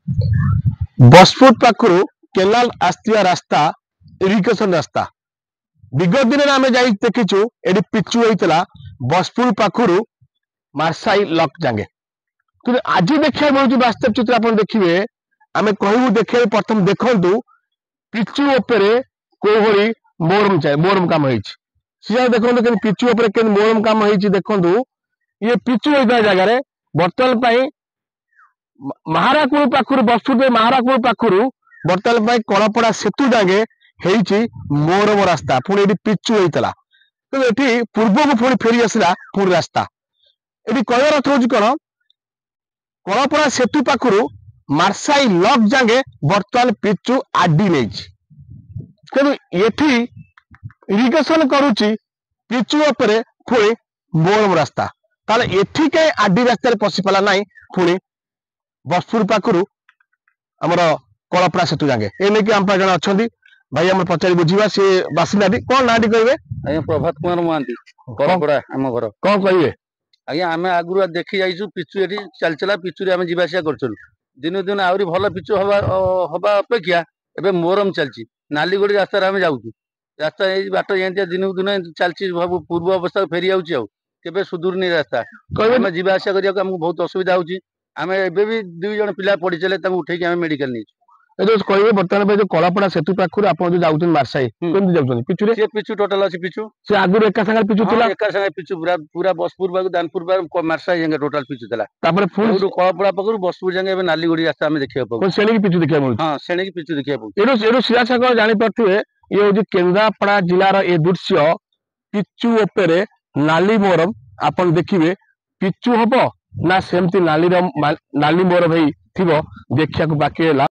बसपुर पाखु canal आसवा रास्ता irrigation रास्ता विगत दिन आम जा देखीचु ये पिचु होता बसपुर पाखु मार्साई लक जांगे कि आज देखा मिलूँ वास्तव चित्र आप देखिए आम कहूँ देखिए प्रथम देखु पिचु कोभरी मोरम काम होती देखो पिचु के मोरम काम होती देखु ये पिचु होता जगह बर्तमान महाराकुल पाखु बसपुर महाराकुल पाखु बर्तमान कलपड़ा सेतु जागे मोरम रास्ता पुणी पिचु होता तो ये पूर्व को पुणी फेरी आसला पुणी रास्ता ये कहर अर्थ हूँ कौन कलपड़ा सेतु पाखु मार्साई लक जागे बर्तमान पिचु आडी नहीं ये इरिगेशन करुच्ची पिचु पुणी मोरम रास्ता ताले एठी कहीं आडी रास्ता पशि पाला ना पुणी बसपुर पाखु आमर कलपड़ा सेतु जागे ये आम जन अच्छा भाई आम पचारि बुझा सी बासिंदा कौन ना कहे प्रभात कुमार महांती कलपड़ा आम घर कौन कहे आज्ञा आम आगु देखी जाइए पिचु ये चल चला पिचु आम जावासिया कर दिन दिन आहरी भल पिचु हवा अपेक्षा एवं मोरम चलती नालीगोड़ी रास्ता आम जाऊँ रास्ता बाट दिन दिन चलती पूर्व अवस्था फेरी आवे सुधुरनी रास्ता आम जावासिया करने आमको बहुत असुविधा होगी आम एबे भी 2 जन पिला पड़ी चले उठे आम मेडिकल नहीं कहे बर्तमान जो कलपड़ा सेतु पाखु आप जाऊँ मार्साई पिचु पिचु टोटाल अच्छी पिचु से आगुरी एका संगे पिचु थिला एका संगे पिचु पूरा बसपुर बाग दानपुर बाग मार्साई जांगे टोटाल पिचु थिला तापर फुल कलपड़ा पाखु बसपुर जांगे एबे नालीगोड़ी रास्ता आम देखिया पाऊ सेणी पिचु देखिया मिलु हां सेणी पिचु देखिया पाऊ एरो सिरासागर जानि परथुए ये होजी केंद्रापड़ा जिलार ए दृश्य पिचु उपरे नाली मोरम आपण देखिबे पिचु हबो ना सेमती नाली मोरम हेई थिबो देखिया को बाकी